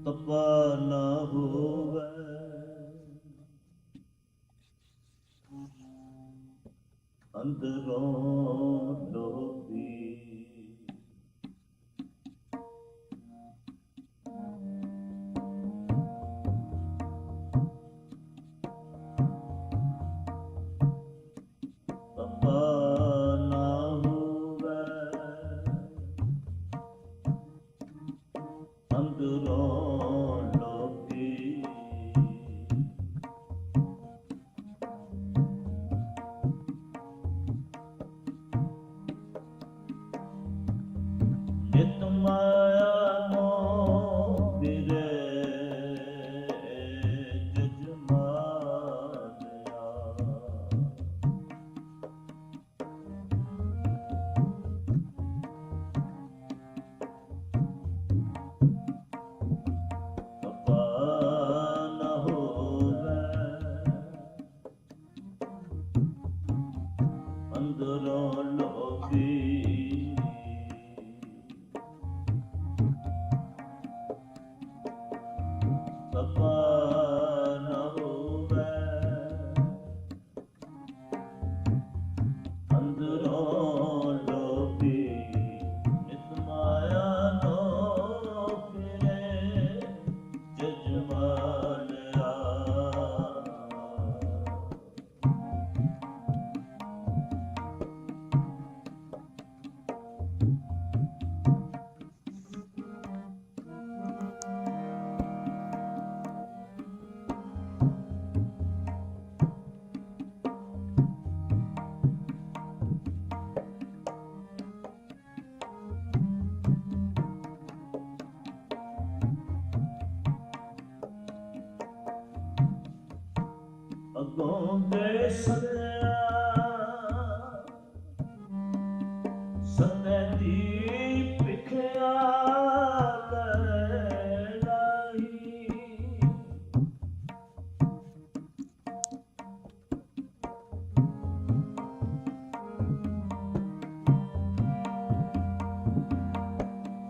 तपा न होवे अंदरों डोबी तपा न होवे अंदरों डोबी नित माया नो फिरे जजमानया तपा न होवे अंदरों लोभी तपा न होवे अंदरों लोभी नित माया नो फिरे जजमानया अगों दे सत्या सत्य दी पिखिया लाही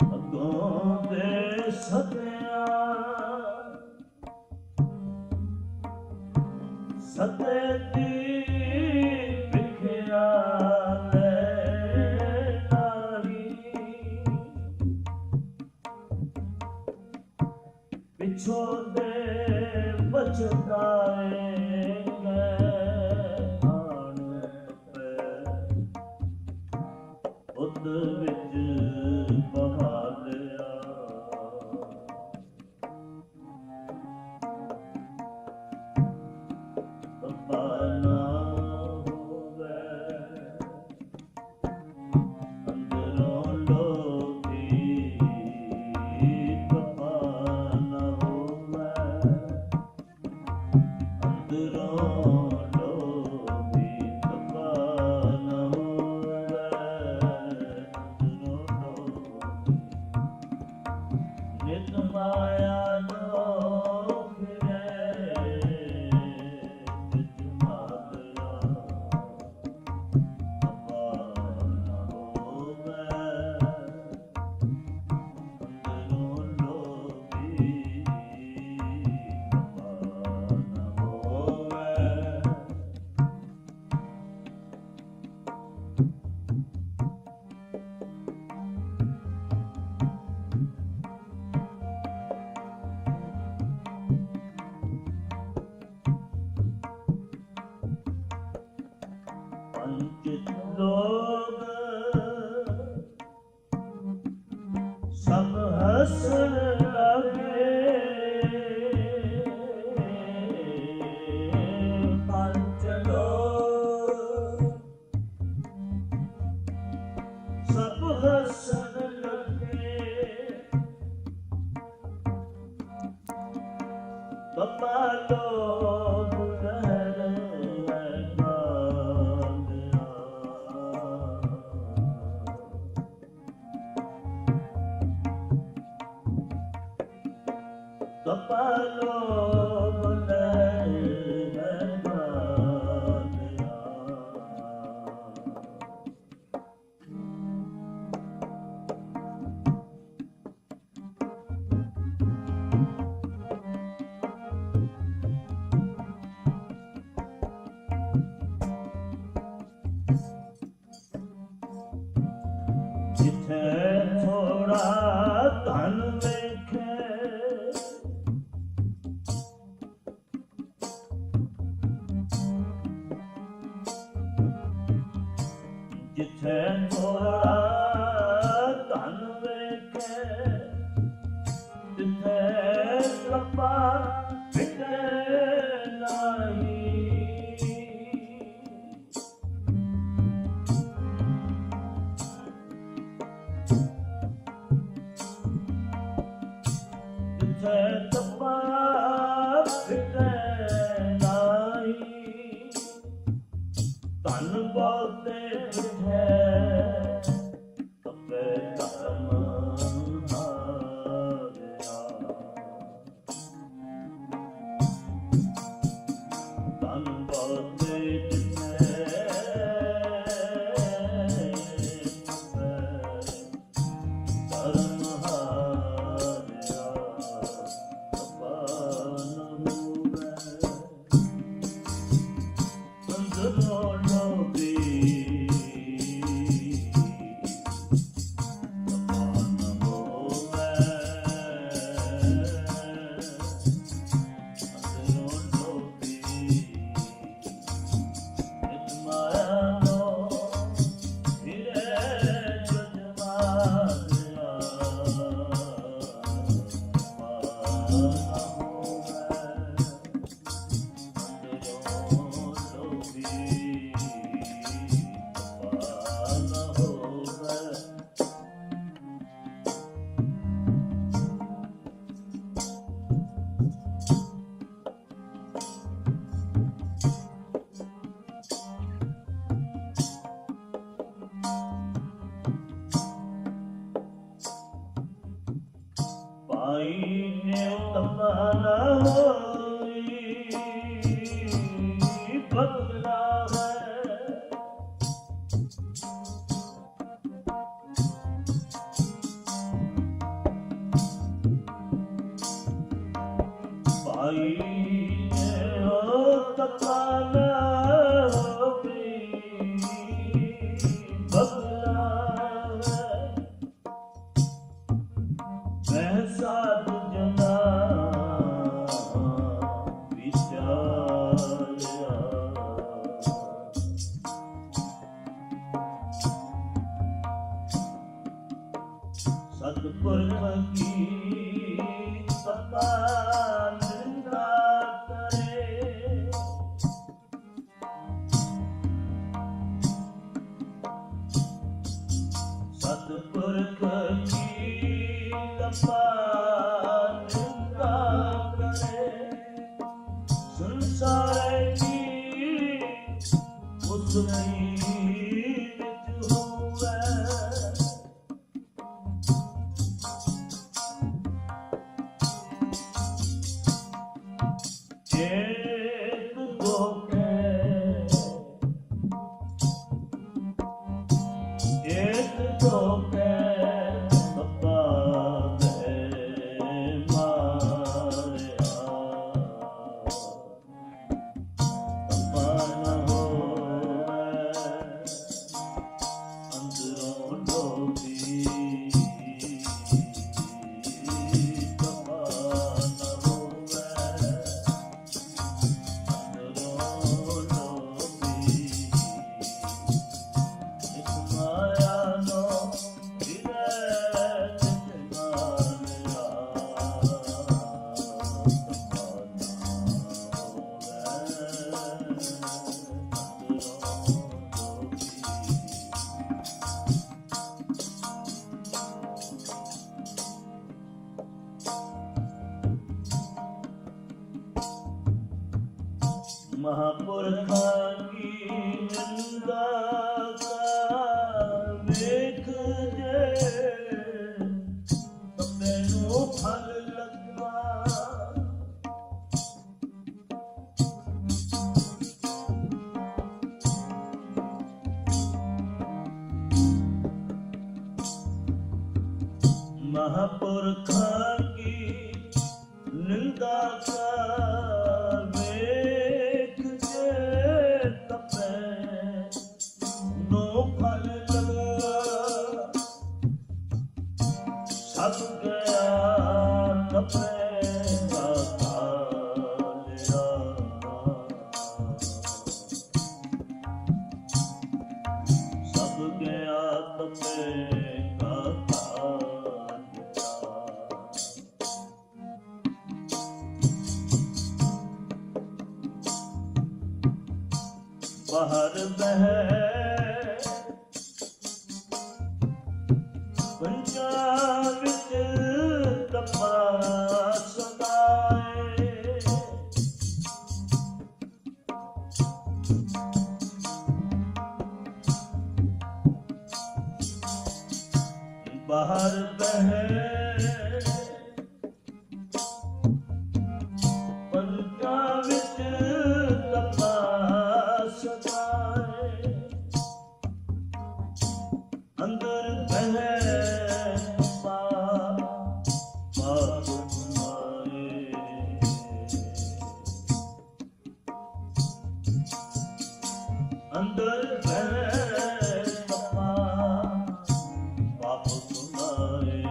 अगों दे सत्या सत्य दी पिखिया लाही पिछों दे बचताएंगे आन पे उद विच बहा लिया तपा न होवे अंदरों लोभी तपा न होवे अंदरों लोभी तपा न होवे अंदरों लोभी नित माया नो फिरे जजमानया तपा न होवे अंदरों लोभी तपा न होवे पंचित लोग सब हंसन लगे पंच लोग सब हंसन लगे तपा लोग तपा लोग ਧਨ ਵੇਖੇ ਜਿੱਥੇ ਥੋੜਾ ਧਨ ਵੇਖੇ ਤਿੱਥੇ ਲੱਭਾ ਫਿਟੇ ਨਹੀਂ ਜਿੱਥੇ ਲੱਭਾ ਫਿਟੇ ਨਹੀਂ ਧਨ ਬਹੁਤੇ ਫਿਟੇ ਤਪੇ ਧਰਮ ਹਾਰਿਆ ਧਨ ਬਹੁਤੇ ਫਿਟੇ ਧਰਮ ਹਾਰਿਆ ਤਪਾ ਨ ਹੋਵੇ ਅੰਦਰੋਂ ਲੋਭੀ ਤਪਾ ਨ ਹੋਵੇ ਅੰਦਰੋਂ ਲੋਭੀ ਨਿਤ ਮਾਇਆ ਨੋ ਫਿਰੇ ਜਜਮਾਨਿਆ ਤਪਾ ਨ ਹੋਵੇ ਅੰਦਰੋਂ ਲੋਭੀ ਤਪਾ ਨ ਹੋਵੇ ਪਾਈ ਨੇ ਤਪਾ ਨ ਹੋਈ ਬਦਲਾ ਹੈ ਪਾਈ ਨੇ ਤਪਾ ਨ ਹੋਈ ਬਦਲਾ ਹੈ ਮੈਂ ਸਾਧੂ ਜਨਾ ਵਿਚਾਰਿਆ ਸਤਿਪੁਰਖ ਕੀ ਸਤਾ ਨਿੰਦਾ ਕਰੇ ਸਤਿਪੁਰਖ ਕੀ ਤਪਾ ਨਿੰਦਾ ਕਰੇ ਸੰਸਾਰ ਕੀ ਉਸ ਨਹੀਂ ਵਿੱਚ ਹੋਵੇ ਇੱਕ ਧੋਖੇ ਇੱਕ ਧੋਖੇ ਤਪਾ ਦੇ ਮਾਰਿਆ ਤਪਾ ਨ ਹੋਵੇ ਅੰਦਰੋਂ ਲੋਭੀ ਤਪਾ ਨ ਹੋਵੇ ਅੰਦਰੋਂ ਲੋਭੀ ਨਿਤ ਮਾਇਆ ਨੋ ਫਿਰੇ ਜਜਮਾਨਿਆ ਤਪਾ ਨ ਹੋਵੇ ਅੰਦਰੋਂ ਲੋਭੀ महापुरखा की निंदा का वेख जे तो मैनू फल लगवा महापुरखा की निंदा का वेख जे तपे गया तपेगा कालिया, सब गया तपेगा कालिया। बाहर बह पंजाब तपा सदाए, बाहर बह पंजाब तपा सदाए, अंदर बह अंदर तपा पाप तुम्हारे,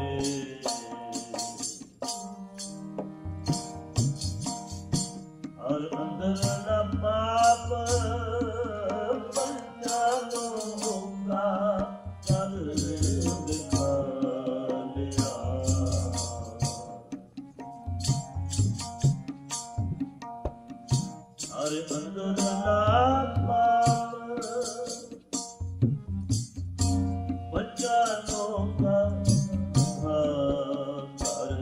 और अंदर न पाप पंचालों का कर दिखा लिया, और अंदर न पंचालों का कर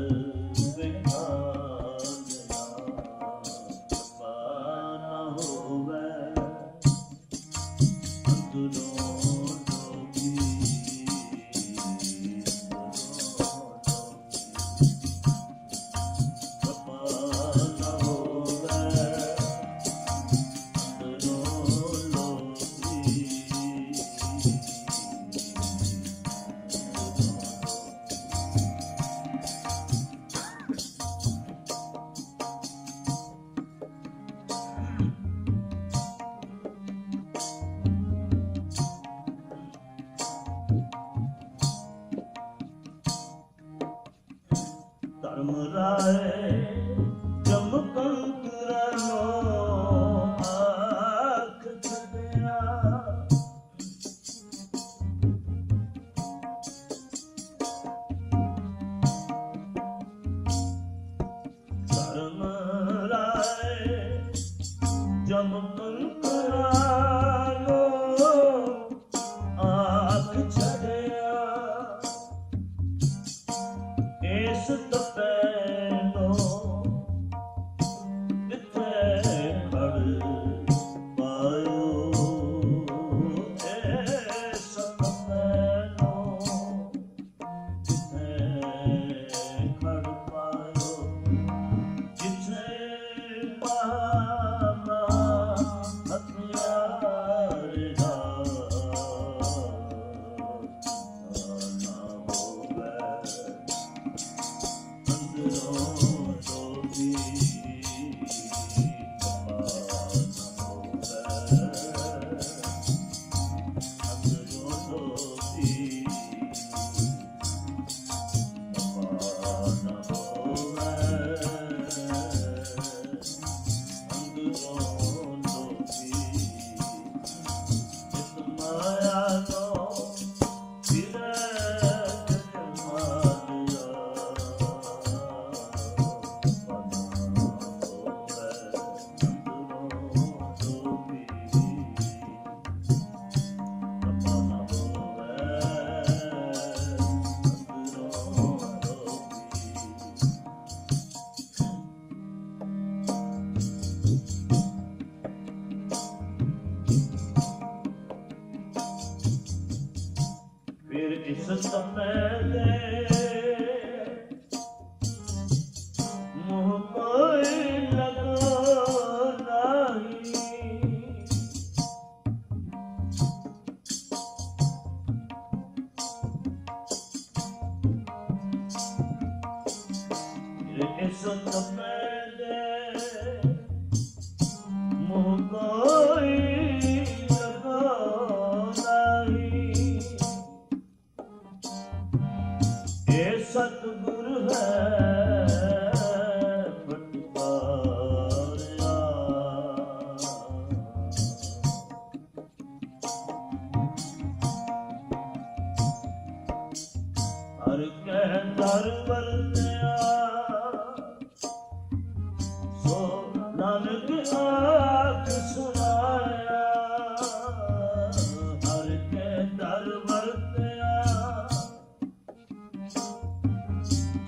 दिखा लिया, न होवे धर्मराय जमकंकरानो आँख छड़िया, धर्मराय जमकंकरानो आँख छड़िया, इस तपैनो किथे खड़ पायो, इस तपैनो किथे खड़ पायो, जिथे बहाना हथियार दा ना होवे, फिर इस समय दे मुँह कोई लगो नहीं, फिर इस समय दे मुँह कोई लगो नहीं, सतगुरु ਹਰ ਕਹਿ ਦਰ ਵਰਤਿਆ ਸੋ ਨਾਨਕ ਆਖ ਸੁਣਾਇਆ ਹਰ ਕਹਿ ਦਰ ਵਰਤਿਆ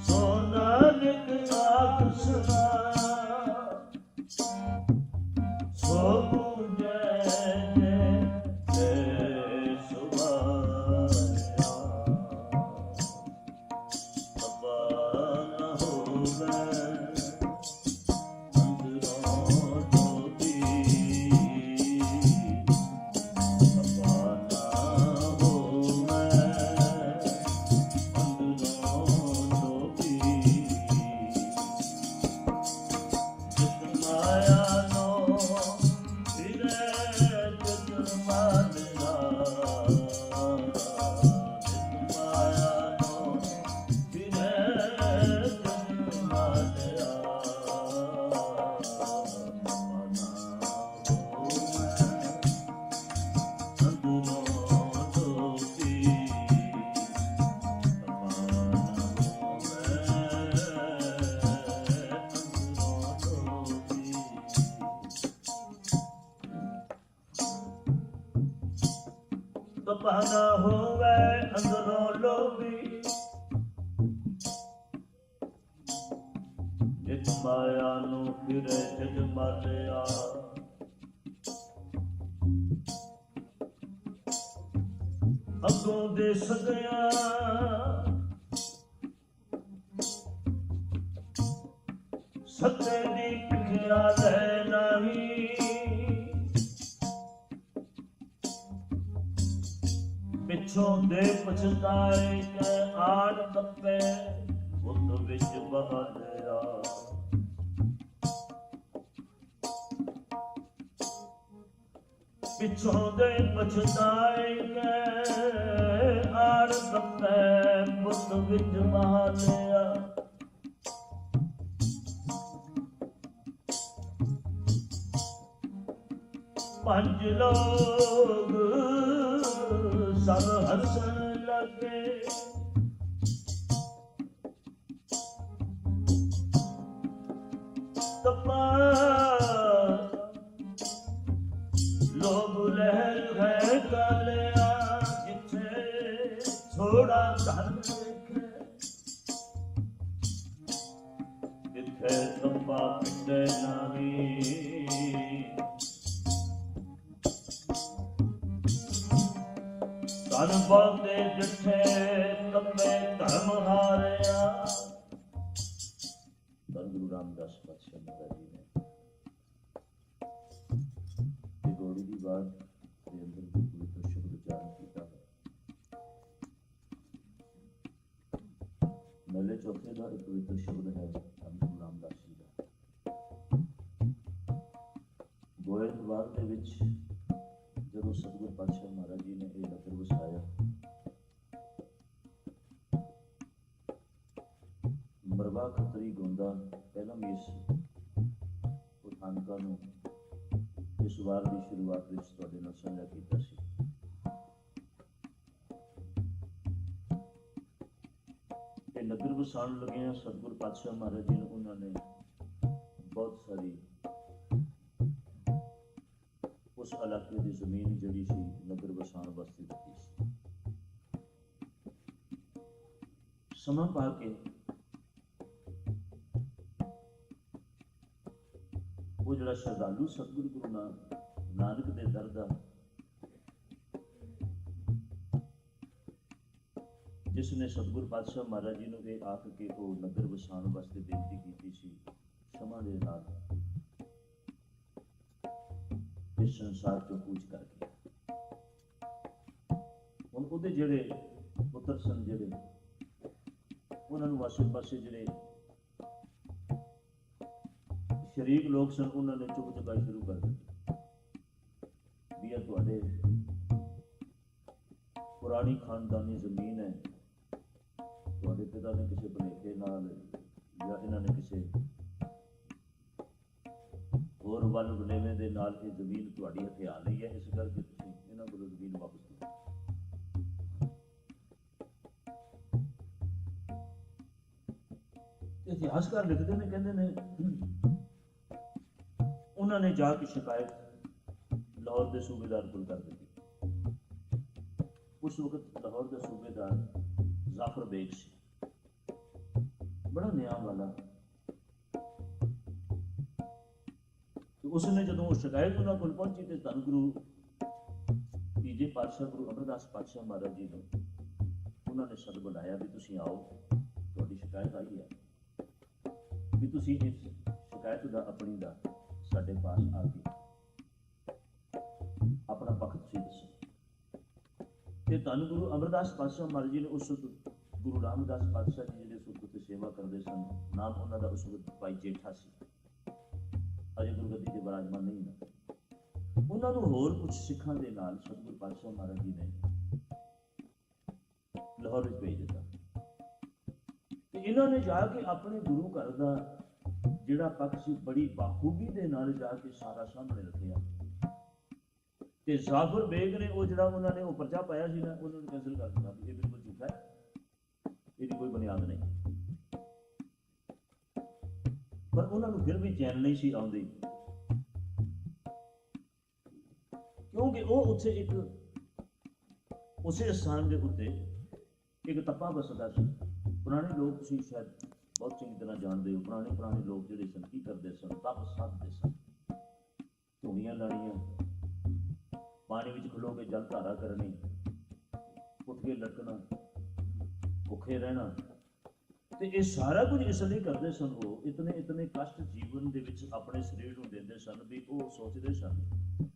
ਸੋ ਨਾਨਕ ਆਖ ਸੁਣਾਇਆ ਸੋ ਪੂਜੈ ਜੈ ਸੁਭਾਇਆ ਤਪਾ ਨ ਹੋਵੇ ਅੰਦਰੋਂ ਜੋਤੀ ਤਪਾ ਨ ਹੋਵੇ ਅੰਦਰੋਂ ਜੋਤੀ ਜਿਤ ਮਾਇਆ ਨੋ ਫਿਰੇ ਜਿਤ ਮਾਨਿਆ ਜਿਤ ਮਾਇਆ ਨੋ ਫਿਰੇ ਜਿਤ ਮਾਨਿਆ ਮਨਾ ਹੋਵੇ ਅੰਦਰੋਂ ਜੋਤੀ ਤਪਾ ਨ ਹੋਵੇ ਅੰਦਰੋਂ ਲੋਭੀ ਜਿਤ ਮਾਇਆ ਨੂੰ ਫਿਰੇ ਜਿਤ ਮਾਰਿਆ ਅੱਗੋਂ ਦੇ ਸਕਿਆ ਸੱਤੇ ਦੀ ਭਿਖਿਆ ਲੈ ਨਹੀਂ ਪਿੱਛੋਂ ਦੇ ਪਛਤਾਏ ਕੈ ਆੜ ਤੱਪੇ ਬੁੱਧ ਵਿੱਚ ਬਹਾਦਰਾ ਪਿੱਛੋਂ ਦੇ ਪਛਤਾਏ ਕੈ ਆੜ ਤੱਪੇ ਬੁੱਧ ਵਿੱਚ ਬਹਾਦਰਾ ਪੰਜ ਲੋਗ ਸਭ ਹੱਸਣ ਲੱਗੇ ਤਪਾ ਲੋਭ ਲਹਿਰ ਹੈ ਕਾਲਿਆ ਜਿੱਥੇ ਥੋੜਾ ਧਨ ਦੇਖੇ ਜਿੱਥੇ ਤਪਾ ਪਿੱਟੇ ਨਹੀਂ ਧਨ ਬਹੁਤੇ ਜਿੱਥੇ ਤਪੇ ਧਰਮ ਹਾਰਿਆ ਧੰਨ ਗੁਰੂ ਰਾਮਦਾਸ ਪਾਤਸ਼ਾਹ ਮਹਾਰਾਜ ਜੀ ਨੇ ਇਹ ਗੋੜੀ ਦੀ ਬਾਤ ਦੇ ਅੰਦਰ ਵੀ ਪਵਿੱਤਰ ਸ਼ਬਦ ਉਚਾਰਨ ਕੀਤਾ ਹੈ। ਮਹਲੇ ਚੌਥੇ ਦਾ ਇੱਕ ਪਵਿੱਤਰ ਸ਼ਬਦ ਹੈ ਧੰਨ ਗੁਰੂ ਰਾਮਦਾਸ ਜੀ ਦਾ। ਗੋਇੰਦਵਾਲ ਦੇ ਵਿੱਚ ਜਦੋਂ ਸਤਿਗੁਰੂ ਪਾਤਸ਼ਾਹ ਮਹਾਰਾਜ ਜੀ ਨੇ ਇਹ ਨਗਰ ਵਸਾਇਆ ਮਰਵਾ ਖੱਤਰੀ ਗੋਂਦਾ ਪਹਿਲਾਂ ਵੀ ਇਸ ਉਠਾਨਕਾ ਨੂੰ ਇਸ ਵਾਰ ਦੀ ਸ਼ੁਰੂਆਤ ਵਿੱਚ ਤੁਹਾਡੇ ਨਾਲ ਸਾਂਝਾ ਕੀਤਾ ਸੀ। ਇਹ ਨਗਰ ਵਸਾਉਣ ਲੱਗਿਆ ਸਤਿਗੁਰੂ ਪਾਤਸ਼ਾਹ ਮਹਾਰਾਜ ਜੀ ਨੂੰ ਉਹਨਾਂ ਨੇ ਬਹੁਤ ਸਾਰੀ ਉਸ ਇਲਾਕੇ ਦੀ ਜ਼ਮੀਨ ਜਿਹੜੀ ਸੀ ਨਗਰ ਵਸਾਉਣ ਵਾਸਤੇ ਦਿੱਤੀ ਸੀ। ਸਮਾਂ ਪਾ ਕੇ ਉਹ ਜਿਹੜਾ ਸ਼ਰਧਾਲੂ ਸਤਿਗੁਰੂ ਗੁਰੂ ਨਾਨਕ ਦੇ ਦਰ ਦਾ ਜਿਸ ਨੇ ਸਤਿਗੁਰੂ ਪਾਤਸ਼ਾਹ ਮਹਾਰਾਜ ਜੀ ਨੂੰ ਇਹ ਆਖ ਕੇ ਉਹ ਨਗਰ ਵਸਾਉਣ ਵਾਸਤੇ ਬੇਨਤੀ ਕੀਤੀ ਸੀ, ਸਮਾਂ ਦੇ ਨਾਲ ਇਸ ਸੰਸਾਰ ਤੋਂ ਕੂਚ ਕਰ ਗਿਆ। ਹੁਣ ਉਹਦੇ ਜਿਹੜੇ ਪੁੱਤਰ ਸਨ, ਜਿਹੜੇ ਉਹਨਾਂ ਨੂੰ ਆਸੇ ਪਾਸੇ ਜਿਹੜੇ ਸ਼ਰੀਕ ਲੋਕ ਸਨ, ਉਹਨਾਂ ਨੇ ਚੁੱਪ ਚੁਪਾਈ ਸ਼ੁਰੂ ਕਰ ਦਿੱਤੀ ਵੀ ਇਹ ਤੁਹਾਡੇ ਪੁਰਾਣੀ ਖਾਨਦਾਨੀ ਜ਼ਮੀਨ ਹੈ, ਤੁਹਾਡੇ ਪਿਤਾ ਨੇ ਕਿਸੇ ਭੁਲੇਖੇ ਨਾਲ ਜਾਂ ਇਹਨਾਂ ਨੇ ਕਿਸੇ ਹੋਰ ਵੱਲ ਵਡੇਵੇਂ ਦੇ ਨਾਲ ਇਹ ਜ਼ਮੀਨ ਤੁਹਾਡੀ ਹਥਿਆ ਲਈ ਹੈ, ਇਸ ਕਰਕੇ ਤੁਸੀਂ ਇਹਨਾਂ ਕੋਲੋਂ ਜ਼ਮੀਨ ਵਾਪਸ ਦਿਓ। ਇਤਿਹਾਸਕਾਰ ਲਿਖਦੇ ਨੇ, ਕਹਿੰਦੇ ਨੇ ਉਹਨਾਂ ਨੇ ਜਾ ਕੇ ਸ਼ਿਕਾਇਤ ਲਾਹੌਰ ਦੇ ਸੂਬੇਦਾਰ ਕੋਲ ਕਰ ਦਿੱਤੀ। ਉਸ ਵਕਤ ਲਾਹੌਰ ਦਾ ਸੂਬੇਦਾਰ ਜ਼ਾਫਰ ਬੇਗ ਸੀ, ਬੜਾ ਨਿਆਂ ਵਾਲਾ। ਉਸਨੇ ਜਦੋਂ ਉਹ ਸ਼ਿਕਾਇਤ ਉਹਨਾਂ ਕੋਲ ਪਹੁੰਚੀ ਤੇ ਧੰਨ ਗੁਰੂ ਤੀਜੇ ਪਾਤਸ਼ਾਹ ਗੁਰੂ ਅਮਰਦਾਸ ਪਾਤਸ਼ਾਹ ਮਹਾਰਾਜ ਜੀ ਨੂੰ ਉਹਨਾਂ ਨੇ ਸੱਦ ਬੁਲਾਇਆ ਵੀ ਤੁਸੀਂ ਆਓ, ਤੁਹਾਡੀ ਸ਼ਿਕਾਇਤ ਆਈ ਹੈ ਵੀ ਤੁਸੀਂ ਇਸ ਸ਼ਿਕਾਇਤ ਦਾ ਆਪਣੀ ਦਾ ਸਾਡੇ ਪਾਸ ਆ ਕੇ ਆਪਣਾ ਪੱਖ ਤੁਸੀਂ ਦੱਸੋ। ਤੇ ਧੰਨ ਗੁਰੂ ਅਮਰਦਾਸ ਪਾਤਸ਼ਾਹ ਮਹਾਰਾਜ ਜੀ ਨੇ ਉਸ ਗੁਰੂ ਰਾਮਦਾਸ ਪਾਤਸ਼ਾਹ ਜੀ ਜਿਹੜੇ ਸੁੱਖ ਤੇ ਸੇਵਾ ਕਰਦੇ ਸਨ, ਨਾਮ ਉਹਨਾਂ ਦਾ ਉਸ ਵਕਤ ਭਾਈ ਜੇਠਾ ਸੀ, ਅਜੇ ਗੁਰਗੱਦੀ ਦੇ ਵਿਰਾਜਮਾਨ ਨਹੀਂ ਨਾ। ਉਹਨਾਂ ਨੂੰ ਹੋਰ ਕੁਝ ਸਿੱਖਾਂ ਦੇ ਨਾਲ ਸਤਿਗੁਰੂ ਪਾਤਸ਼ਾਹ ਮਹਾਰਾਜ ਜੀ ਨੇ ਲਾਹੌਰ ਵਿੱਚ ਭੇਜ ਦਿੱਤਾ ਤੇ ਇਹਨਾਂ ਨੇ ਜਾ ਕੇ ਆਪਣੇ ਗੁਰੂ ਘਰ ਦਾ ਜਿਹੜਾ ਪੱਖ ਸੀ ਬੜੀ ਬਾਖੂਬੀ ਦੇ ਨਾਲ ਜਾ ਕੇ ਸਾਰਾ ਸਾਹਮਣੇ ਰੱਖਿਆ। ਤੇ ਜ਼ਾਫਰ ਬੇਗ ਨੇ ਉਹ ਜਿਹੜਾ ਉਹਨਾਂ ਨੇ ਉਹ ਪਰਚਾ ਪਾਇਆ ਸੀ ਨਾ, ਉਹਨਾਂ ਨੂੰ ਕੈਂਸਲ ਕਰ ਦਿੱਤਾ ਵੀ ਇਹ ਬਿਲਕੁਲ ਝੂਠਾ ਹੈ, ਇਹਦੀ ਕੋਈ ਬੁਨਿਆਦ ਨਹੀਂ। ਪਰ ਉਹਨਾਂ ਨੂੰ ਫਿਰ ਵੀ ਚੈਨ ਨਹੀਂ ਸੀ ਆਉਂਦੀ, ਕਿਉਂਕਿ ਉਹ ਉੱਥੇ ਇੱਕ ਉਸੇ ਸਥਾਨ ਦੇ ਉੱਤੇ ਇੱਕ ਤੱਪਾ ਬਸਦਾ ਸੀ। ਪੁਰਾਣੇ ਲੋਕ ਤੁਸੀਂ ਸ਼ਾਇਦ ਬਹੁਤ ਚੰਗੀ ਤਰ੍ਹਾਂ ਜਾਣਦੇ ਹੋ, ਪੁਰਾਣੇ ਲੋਕ ਜਿਹੜੇ ਸਨ ਕੀ ਕਰਦੇ ਸਨ, ਤਪ ਸਾਧਦੇ ਸਨ, ਧੂਣੀਆਂ ਲਾਣੀਆਂ, ਪਾਣੀ ਵਿੱਚ ਖਲੋ ਕੇ ਜਲ ਧਾਰਾ ਕਰਨੀ, ਉੱਠ ਕੇ ਲਟਕਣਾ, ਭੁੱਖੇ ਰਹਿਣਾ, ਤੇ ਇਹ ਸਾਰਾ ਕੁਝ ਇਸ ਲਈ ਕਰਦੇ ਸਨ। ਉਹ ਇਤਨੇ ਕਸ਼ਟ ਜੀਵਨ ਦੇ ਵਿੱਚ ਆਪਣੇ ਸਰੀਰ ਨੂੰ ਦਿੰਦੇ ਸਨ ਵੀ ਉਹ ਸੋਚਦੇ ਸਨ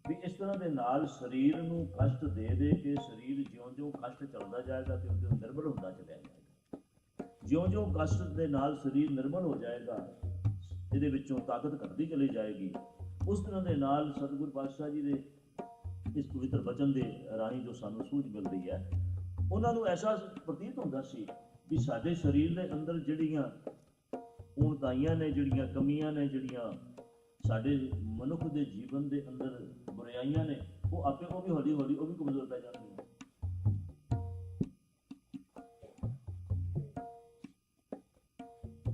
ਵੀ ਇਸ ਤਰ੍ਹਾਂ ਦੇ ਨਾਲ ਸਰੀਰ ਨੂੰ ਕਸ਼ਟ ਦੇ ਕੇ ਸਰੀਰ ਜਿਉਂ-ਜਿਉਂ ਕਸ਼ਟ ਚੱਲਦਾ ਜਾਏਗਾ ਤੇ ਉਹ ਨਿਰਬਲ ਹੁੰਦਾ ਚਲਿਆ ਜਾਏਗਾ। ਜਿਉਂ-ਜਿਉਂ ਕਸ਼ਟ ਦੇ ਨਾਲ ਸਰੀਰ ਨਿਰਬਲ ਹੋ ਜਾਏਗਾ, ਇਹਦੇ ਵਿੱਚੋਂ ਤਾਕਤ ਘਟਦੀ ਚਲੀ ਜਾਏਗੀ। ਉਸ ਤਰ੍ਹਾਂ ਦੇ ਨਾਲ ਸਤਿਗੁਰੂ ਪਾਤਸ਼ਾਹ ਜੀ ਦੇ ਇਸ ਪਵਿੱਤਰ ਬਚਨ ਦੇ ਰਾਹੀਂ ਜੋ ਸਾਨੂੰ ਸੂਝ ਮਿਲ ਰਹੀ ਹੈ, ਉਹਨਾਂ ਨੂੰ ਐਸਾ ਪ੍ਰਤੀਤ ਹੁੰਦਾ ਸੀ ਵੀ ਸਾਡੇ ਸਰੀਰ ਦੇ ਅੰਦਰ ਜਿਹੜੀਆਂ ਊਣਤਾਈਆਂ ਨੇ, ਜਿਹੜੀਆਂ ਕਮੀਆਂ ਨੇ, ਜਿਹੜੀਆਂ ਸਾਡੇ ਮਨੁੱਖ ਦੇ ਜੀਵਨ ਦੇ ਅੰਦਰ ਬੁਰਾਈਆਂ ਨੇ, ਉਹ ਆਪੇ ਉਹ ਵੀ ਹੌਲੀ ਹੌਲੀ ਉਹ ਵੀ ਕਮਜ਼ੋਰ ਪੈ ਜਾਂਦੀਆਂ।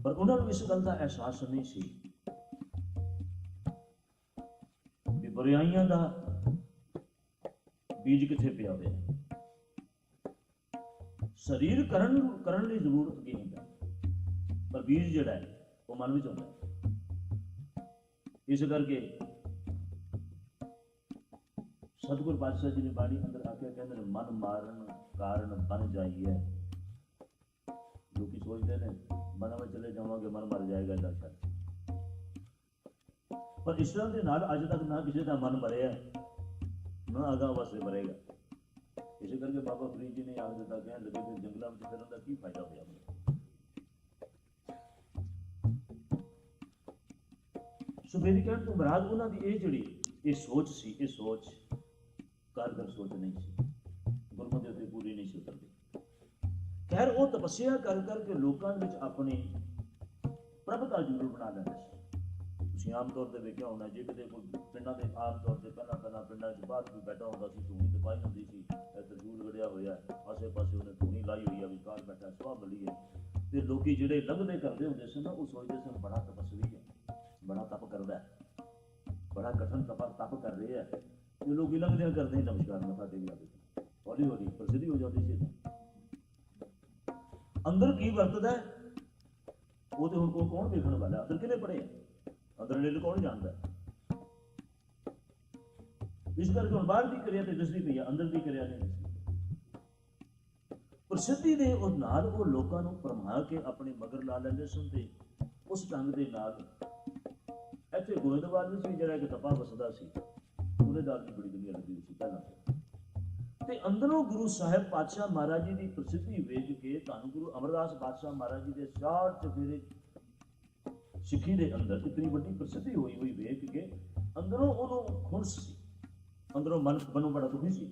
ਪਰ ਉਹਨਾਂ ਨੂੰ ਇਸ ਗੱਲ ਦਾ ਅਹਿਸਾਸ ਨਹੀਂ ਸੀ ਵੀ ਬੁਰਾਈਆਂ ਦਾ ਬੀਜ ਕਿੱਥੇ ਪਿਆ ਹੋਇਆ। ਸਰੀਰ ਕਰਨ ਲਈ ਜ਼ਰੂਰਤ ਕੀ ਹੁੰਦਾ, ਪਰ ਬੀਜ ਜਿਹੜਾ ਹੈ ਉਹ ਮਨ ਵਿੱਚ ਹੁੰਦਾ। ਇਸ ਕਰਕੇ ਸਤਿਗੁਰੂ ਪਾਤਸ਼ਾਹ ਜੀ ਨੇ ਬਾਣੀ ਅੰਦਰ ਆ ਕੇ ਕਹਿੰਦੇ ਨੇ, ਮਨ ਮਾਰਨ ਕਾਰਨ ਬਣ ਜਾਈਏ। ਲੋਕੀ ਸੋਚਦੇ ਨੇ ਮਨ ਵਿੱਚ ਚਲੇ ਜਾਵਾਂਗੇ ਮਨ ਮਰ ਜਾਏਗਾ ਦਰਸ਼ਨ, ਪਰ ਇਸ ਤਰ੍ਹਾਂ ਦੇ ਨਾਲ ਅੱਜ ਤੱਕ ਨਾ ਕਿਸੇ ਦਾ ਮਨ ਮਰਿਆ, ਨਾ ਅਗਾਂਹ ਵਾਸਤੇ ਮਰੇਗਾ। ਇਸੇ ਕਰਕੇ ਬਾਬਾ ਫਰੀਦ ਜੀ ਨੇ ਆਖ ਦਿੱਤਾ, ਕਹਿਣ ਲੱਗੇ ਕਿ ਜੰਗਲਾਂ ਵਿੱਚ ਫਿਰਨ ਦਾ ਕੀ ਫਾਇਦਾ ਹੋਇਆ। ਸੋ ਮੇਰੀ ਕਹਿਣ ਤੋਂ ਮੁਰਾਦ ਉਹਨਾਂ ਦੀ ਇਹ ਜਿਹੜੀ ਇਹ ਸੋਚ ਸੀ, ਇਹ ਸੋਚ ਕਾਰਗਰ ਸੋਚ ਨਹੀਂ ਸੀ, ਗੁਰਮਤਿ ਉੱਤੇ ਪੂਰੀ ਨਹੀਂ ਸੀ ਉਤਰਦੀ। ਖੈਰ ਉਹ ਤਪੱਸਿਆ ਕਰਕੇ ਲੋਕਾਂ ਵਿੱਚ ਆਪਣੀ ਪ੍ਰਭਤਾ ਜ਼ਰੂਰ ਬਣਾ ਲੈਂਦੇ ਸੀ। ਤੁਸੀਂ ਆਮ ਤੌਰ ਤੇ ਵੇਖਿਆ ਹੋਣਾ, ਜੇ ਕਿਤੇ ਕੋਈ ਪਿੰਡਾਂ ਦੇ ਆਮ ਤੌਰ ਤੇ ਪਹਿਲਾਂ ਪਿੰਡਾਂ 'ਚ ਬਾਹਰ ਵੀ ਬੈਠਾ ਹੁੰਦਾ ਸੀ, ਧੂਣੀ ਦਬਾਈ ਹੁੰਦੀ ਸੀ, ਤਰਜੂਲ ਵੜਿਆ ਹੋਇਆ, ਆਸੇ ਪਾਸੇ ਉਹਨੇ ਧੂਣੀ ਲਾਈ ਹੋਈ ਆ, ਵਿਚਕਾਰ ਬੈਠਾ ਸੁਆਹ ਬਲੀ ਹੈ, ਤੇ ਲੋਕੀ ਜਿਹੜੇ ਲੰਘਦੇ ਕਰਦੇ ਹੁੰਦੇ ਸਨ ਉਹ ਸੋਚਦੇ ਸਨ ਬੜਾ ਤਪਸਵੀ ਹੈ, ਬੜਾ ਤਪ ਕਰਦਾ ਹੈ, ਬੜਾ ਕਠਨ ਤਪ ਕਰ ਰਿਹਾ ਹੈ। ਤੇ ਲੋਕੀ ਲੰਘਦਿਆਂ ਕਰਦੇ ਹੀ ਨਮਸਕਾਰ ਮੱਥਾ ਟੇਕ ਜਾਂਦੇ, ਹੌਲੀ ਹੌਲੀ ਪ੍ਰਸਿੱਧੀ ਹੋ ਜਾਂਦੀ ਸੀ। ਅੰਦਰ ਕੀ ਵਰਤਦਾ ਉਹ ਤੇ ਹੁਣ ਕੌਣ ਵੇਖਣ ਵਾਲਾ, ਅੰਦਰ ਕਿਹਨੇ ਪੜ੍ਹੇ, ਅੰਦਰ ਕੌਣ ਜਾਣਦਾ। ਇਸ ਕਰਕੇ ਹੁਣ ਬਾਹਰ ਦੀ ਕਿਰਿਆ ਤੇ ਦਿਸਦੀ ਪਈ ਆ, ਅੰਦਰ ਦੀ ਕਿਰਿਆ ਨਹੀਂ ਦਿਸਦੀ। ਪ੍ਰਸਿੱਧੀ ਦੇ ਉਹ ਨਾਲ ਉਹ ਲੋਕਾਂ ਨੂੰ ਭਰਮਾ ਕੇ ਆਪਣੇ ਮਗਰ ਲਾ ਲੈਂਦੇ ਸਨ। ਤੇ ਉਸ ਢੰਗ ਦੇ ਨਾਲ ਇੱਥੇ ਗੋਇੰਦਵਾਲ ਵਿੱਚ ਵੀ ਜਿਹੜਾ ਇੱਕ ਤਪਾ ਵਸਦਾ ਸੀ, ਉਹਦੇ ਨਾਲ ਵੀ ਬੜੀ ਦੁਨੀਆ ਲੱਗੀ ਸੀ ਪਹਿਲਾਂ। ਤੇ ਅੰਦਰੋਂ ਗੁਰੂ ਸਾਹਿਬ ਪਾਤਸ਼ਾਹ ਮਹਾਰਾਜ ਜੀ ਦੀ ਪ੍ਰਸਿੱਧੀ ਵੇਖ ਕੇ ਧੰਨ ਗੁਰੂ ਅਮਰਦਾਸ ਪਾਤਸ਼ਾਹ ਮਹਾਰਾਜ ਜੀ ਦੇ 4 ਚੁਫੇਰੇ ਸਿੱਖੀ ਦੇ ਅੰਦਰ ਇਤਨੀ ਵੱਡੀ ਪ੍ਰਸਿੱਧੀ ਹੋਈ ਵੇਖ ਕੇ ਅੰਦਰੋਂ ਉਹਨੂੰ ਖੁੰਸ ਸੀ, ਅੰਦਰੋਂ ਮਨੋਂ ਬੜਾ ਦੁਖੀ ਸੀ।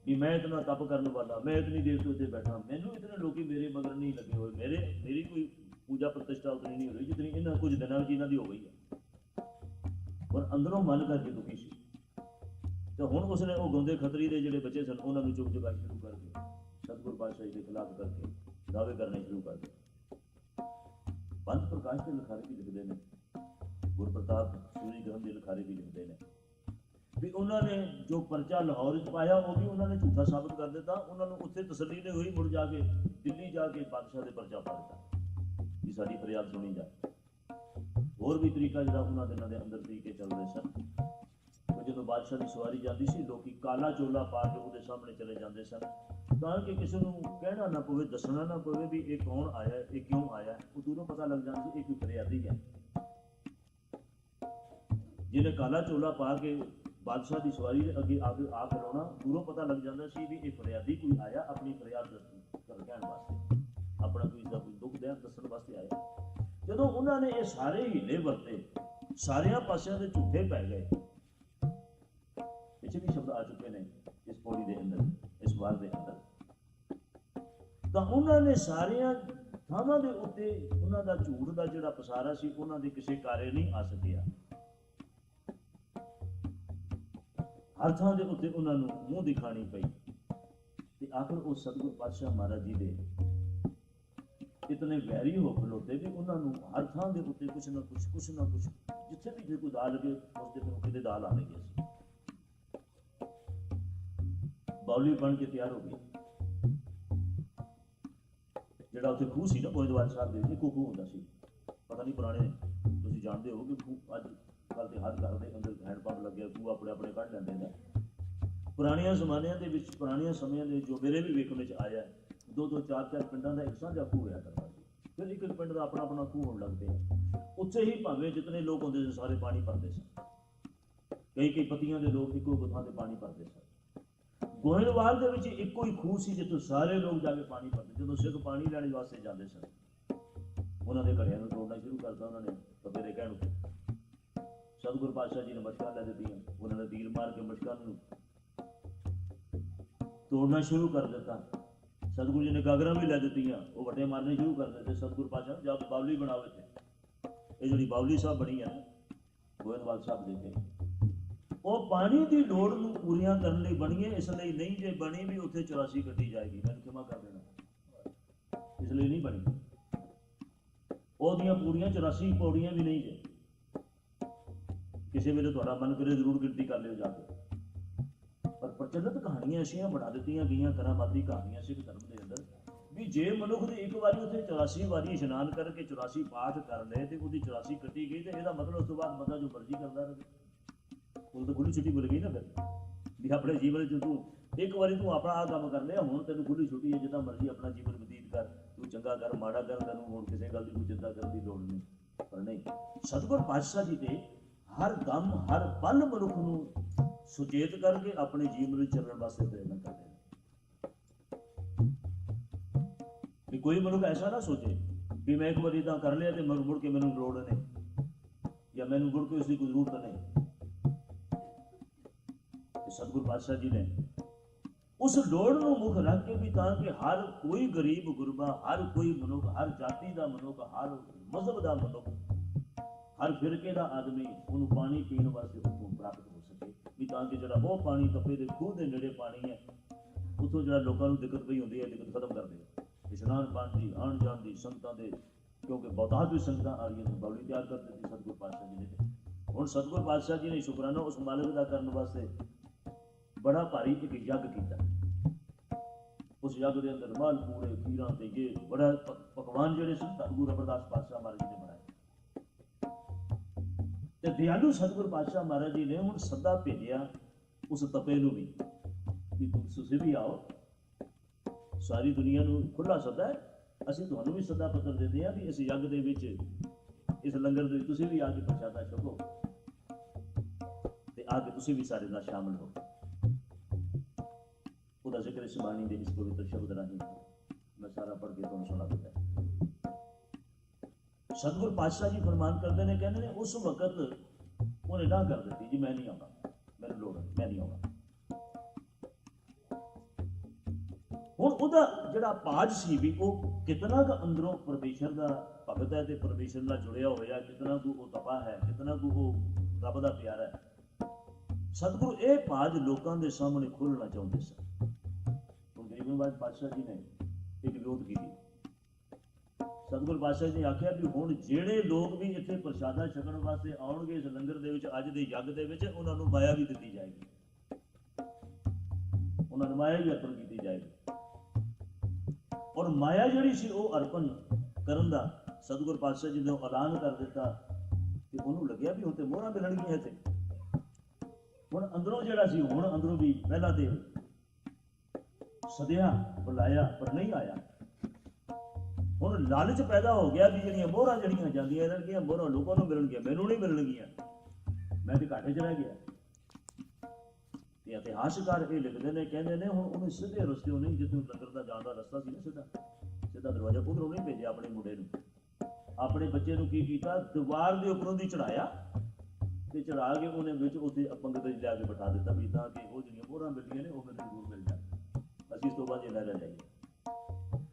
भी मैं इतना तप करने वाला, मैं इतनी देर से उत्ते बैठा, मैनू इतने लोग मेरे मगर नहीं लगे हुए, मेरी कोई पूजा प्रतिष्ठा उतनी नहीं हो रही जितनी इन्होंने कुछ दिनों में इन्हों की हो गई है। और अंदरों मन करके दुखी सी। तो हुण उसने वो गौंदे खतरी के जोड़े बच्चे सन उन्होंने चुप चुका शुरू करके सतगुरु पातशाह जी के खिलाफ करके दावे करने शुरू कर दिए। पंथ प्रकाश के लिखारे भी लिखते हैं, गुरप्रताप सूरी ग्रंथ के लिखारे भी लिखते हैं भी उन्होंने जो परचा लाहौर पाया वो भी उन्होंने झूठा साबित कर दिता। उन्होंने उत्थे तसल्ली नहीं हुई, मुड़ जाके दिल्ली जाके बादशाह के परचा पा दिता कि साडी फरियाद सुनी जाए। होर भी तरीका जो उन्होंने दिनों के अंदर तरीके चल रहे सन। जो बादशाह की सवारी जाती सी लोग काला चोला पा के वो सामने चले जाते सन ताकि किसी को कहना ना पवे, दसना ना पवे भी ये कौन आया, ये क्यों आया। वो दूरों पता लग जाता है कोई फरियादी है। जिन्हें काला चोला पा के बादशाह की सवारी अगे आके आ खलोना, दूरों पता लग जाता सी भी ये फरियादी कोई आया अपनी फरियाद कहने वास्ते, अपना कोई दुख दया दसन वास्ते आया। जो उन्होंने ये सारे हीले वरते, सारिया पासियां दे झूठे पै गए। पिछले भी शब्द आ चुके हैं इस पौड़ी के अंदर, इस वार के अंदर। तो उन्होंने सारिया थावां दे उत्ते उन्हां दा झूठ का जिहड़ा पसारा सी उन्हां दे किसी कार्य नहीं आ सकिया। हर थां दे उत्ते उन्होंने मूँह दिखानी पई ते आखिर उस सतगुरु पातशाह महाराज जी दे इतने वैरी हो खलोते भी उन्होंने हर थां दे उत्ते कुछ ना कुछ जिथे भी कोई दा लगे उस दिन किते दा ला लगे सी। बाउली बन के तैयार हो गई। जिहड़ा उत्थे खूह सी ना गोइंदवाल साहब दे खूह हुंदा सी, पता नहीं पुराने तुसीं जानदे हो कि खूह अज कल तो हर घर के अंदर हैंड पंप लग गया, खूह अपने अपने कढ़ लैंदे ने। पुराने जमानियां दे विच पुराने समय दे जो मेरे भी वेखण विच आया, दो दो चार चार पिंडां दा एक साझा खूह होया करदा सी। फिर एक एक पिंड दा अपना अपना खूह होण लग पिया। उत्थे ही भावें जितने लोग होंदे सी सारे पानी भरदे सन। कई पत्तियां दे लोग इक्को थां ते पानी भरदे सन। गोइंदवाल दे विच इक्को ही खूह सी जित्थों सारे लोग जाके पानी भरदे। जदों सिख पानी लैण वास्ते जांदे सन उन्हां दे घड़ियां नूं तोड़ना शुरू करता उन्होंने तपे दे कहण ते। सतगुरु पातशाह जी ने मशकां लै दित्तियां, उन्होंने तीर मार के मशकां नूं तोड़ना शुरू कर दिता। सतगुरु जी ने गागरां भी लै दित्तियां, वो वटे मारने शुरू कर दिते। सतगुरु पातशाह जब बावली बनावे थे ये जी बावली साहब बनी है गोइंदवाल साहब देखे वो पानी की लोड़ नूं पूरियां करने लई बनी है, इसलिए नहीं जे बनी भी उत्थे 84 कट्टी जाएगी, मैनूं क्षमा कर देना, इसलिए नहीं बनी। ओहदियां पूरियां 84 पौड़ियां भी नहीं जे, किसी वेले तुहाडा मन करे जरूर गिनती कर लियो जाके। पर प्रचलित कहानियां ऐसियां बना दित्तियां गईयां करामाती कहानियां सिख धर्म के अंदर भी जे मनुख ने एक बारी उत्थे 84 वारी इशनान करके 84 पाठ कर ले तो उसकी 84 कट्टी गई, तो यह मतलब उस तो बाद बंदा जो मर्जी करता रहे, उन तो खुली छुट्टी मिल गई ना। फिर भी अपने जीवन च तू एक बारी तू अपना आ काम कर लिया, हुण तेन खुली छुट्टी है, जिदा मर्जी अपना जीवन बतीत कर, तू चंगा कर माड़ा कर, तेन हुण किसी गल की कोई चिंता करने की लोड़ नहीं। पर नहीं, सतगुरु पातशाह जी ने हर दम हर पल मनुख नूं सुचेत करके अपने जीवन में चलने वास्ते प्रेरणा करते हैं। भी कोई मनुख ऐसा ना सोचे भी मैं एक बार इदा कर लिया तो मुड़ के मैनूं लोड़ नहीं या मैनूं मुड़ के उसकी कोई जरूरत नहीं। सतगुरु पातशाह जी ने उस लोड़ नूं मुख रख के भी ताकि हर कोई गरीब गुरबा, हर कोई मनुख, हर जाति का मनुख, हर मजहब का मनुख, हर फिरके का आदमी उन्होंने पानी पीने वास्ते उत्थों प्राप्त हो सके भी ताकि जो वो पानी तपे के खूह के नेड़े पानी है उत्थों जो लोगों को दिक्कत पई होंदी है दिक्कत खत्म कर दे। इशनान पानी की आन जान की संगतां दे क्योंकि बहुत भी संगतां आ रही बावली तैयार कर दी सतगुरु पातशाह जी ने। हुण सतगुरु पातशाह जी ने शुकराना उस मालिक का करने वास्ते बड़ा भारी एक यज्ञ किया। उस यज्ञ के अंदर माल पूड़े खीरां ते ये बड़ा पकवान जिहड़े सन गुरु अमरदास पातशाह महाराज जी ने बनाए। ते दयालु सतगुरु पातशाह महाराज जी ने हुण सदा भेजिया उस तपे नूं भी कि तुसीं भी आओ, सारी दुनिया नूं खुला सदा है, असीं तुहानूं भी सदा पत्र दिंदे हां भी इस यज्ञ दे विच इस लंगर दे तुसीं भी आके प्रशादा छको ते आके तुसीं भी सारे नाल शामिल हो। ਉਹਦਾ ਜ਼ਿਕਰ ਇਸ ਬਾਣੀ ਦੇ ਇਸ ਪਵਿੱਤਰ ਸ਼ਬਦ ਰਾਹੀਂ मैं सारा पढ़ के तुहानूं सुणा दिता। सतगुरु पातशाह जी फरमान करते हैं, कहते हैं उस वक्त उन्हें ना कर दी जी मैं नहीं आऊँगा, मेरी लोड़ है, मैं नहीं आऊँगा। ਹੁਣ ਉਹਦਾ ਜਿਹੜਾ ਪਾਜ ਸੀ ਵੀ ਉਹ ਕਿਤਨਾ ਕੁ ਅੰਦਰੋਂ ਪਰਮੇਸ਼ਰ ਦਾ ਭਗਤ ਹੈ ਤੇ ਪਰਮੇਸ਼ਰ ਨਾਲ ਜੁੜਿਆ ਹੋਇਆ, ਕਿਤਨਾ ਕੁ ਉਹ ਤਪਾ ਹੈ, ਕਿਤਨਾ ਕੁ ਉਹ ਰੱਬ ਦਾ ਪਿਆਰਾ ਹੈ। ਸਤਿਗੁਰੂ ਇਹ ਪਾਜ ਲੋਕਾਂ ਦੇ ਸਾਹਮਣੇ ਖੋਲ੍ਹਣਾ ਚਾਹੁੰਦੇ ਸਨ। ਹੁਣ ਗਰੀਬ ਨਵਾਜ਼ ਪਾਤਸ਼ਾਹ ਜੀ ਨੇ ਇੱਕ ਵਿਰੋਧ ਕੀਤੀ। ਸਤਿਗੁਰੂ ਪਾਤਸ਼ਾਹ ਜੀ ਨੇ ਆਖਿਆ ਵੀ ਹੁਣ ਜਿਹੜੇ ਲੋਕ ਵੀ ਇੱਥੇ ਪ੍ਰਸ਼ਾਦਾ ਛਕਣ ਵਾਸਤੇ ਆਉਣਗੇ ਇਸ ਲੰਗਰ ਦੇ ਵਿੱਚ, ਅੱਜ ਦੇ ਯੱਗ ਦੇ ਵਿੱਚ, ਉਹਨਾਂ ਨੂੰ ਮਾਇਆ ਵੀ ਦਿੱਤੀ ਜਾਏਗੀ, ਉਹਨਾਂ ਨੂੰ ਮਾਇਆ ਵੀ ਅਰਪਣ ਕੀਤੀ ਜਾਏਗੀ। ਔਰ ਮਾਇਆ ਜਿਹੜੀ ਸੀ ਉਹ ਅਰਪਣ ਕਰਨ ਦਾ ਸਤਿਗੁਰੂ ਪਾਤਸ਼ਾਹ ਜੀ ਨੇ ਐਲਾਨ ਕਰ ਦਿੱਤਾ ਤੇ ਉਹਨੂੰ ਲੱਗਿਆ ਵੀ ਹੁਣ ਤੇ ਮੋਹਰਾਂ ਮਿਲਣਗੀਆਂ ਇੱਥੇ। ਹੁਣ ਅੰਦਰੋਂ ਜਿਹੜਾ ਸੀ, ਹੁਣ ਅੰਦਰੋਂ ਵੀ ਪਹਿਲਾਂ ਤੇ ਸਦਿਆ ਬੁਲਾਇਆ ਪਰ ਨਹੀਂ ਆਇਆ। ਹੁਣ ਲਾਲਚ ਪੈਦਾ ਹੋ ਗਿਆ ਵੀ ਜਿਹੜੀਆਂ ਮੋਹਰਾਂ ਜਿਹੜੀਆਂ ਜਾਂਦੀਆਂ ਰਹਿਣਗੀਆਂ, ਮੋਹਰਾਂ ਲੋਕਾਂ ਨੂੰ ਮਿਲਣਗੀਆਂ, ਮੈਨੂੰ ਨਹੀਂ ਮਿਲਣਗੀਆਂ, ਮੈਂ ਤੇ ਘਾਟੇ 'ਚ ਰਹਿ ਗਿਆ। ਤੇ ਇਤਿਹਾਸਕਾਰ ਇਹ ਲਿਖਦੇ ਨੇ, ਕਹਿੰਦੇ ਨੇ ਹੁਣ ਉਹਨੇ ਸਿੱਧੇ ਰਸਤਿਓਂ ਨਹੀਂ, ਜਿੱਥੋਂ ਲੰਗਰ ਦਾ ਜਾਣ ਦਾ ਰਸਤਾ ਸੀ ਨਾ, ਸਿੱਧਾ ਦਰਵਾਜ਼ਾ ਉਧਰੋਂ ਨਹੀਂ ਭੇਜਿਆ ਆਪਣੇ ਮੁੰਡੇ ਨੂੰ। ਆਪਣੇ ਬੱਚੇ ਨੂੰ ਕੀ ਕੀਤਾ, ਦੀਵਾਰ ਦੇ ਉੱਪਰੋਂ ਦੀ ਚੜਾਇਆ ਤੇ ਚੜਾ ਕੇ ਉਹਨੇ ਵਿੱਚ ਉੱਥੇ ਪੰਗਤ ਵਿੱਚ ਲਿਆ ਕੇ ਬਿਠਾ ਦਿੱਤਾ ਵੀ ਤਾਂ ਕਿ ਉਹ ਜਿਹੜੀਆਂ ਮੋਹਰਾਂ ਮਿਲਦੀਆਂ ਨੇ ਉਹ ਮੈਨੂੰ ਜ਼ਰੂਰ ਮਿਲ ਜਾਣ, ਅਸੀਂ ਇਸ ਤੋਂ ਬਾਅਦ ਇਹ ਲੈ ਜਾਈਏ।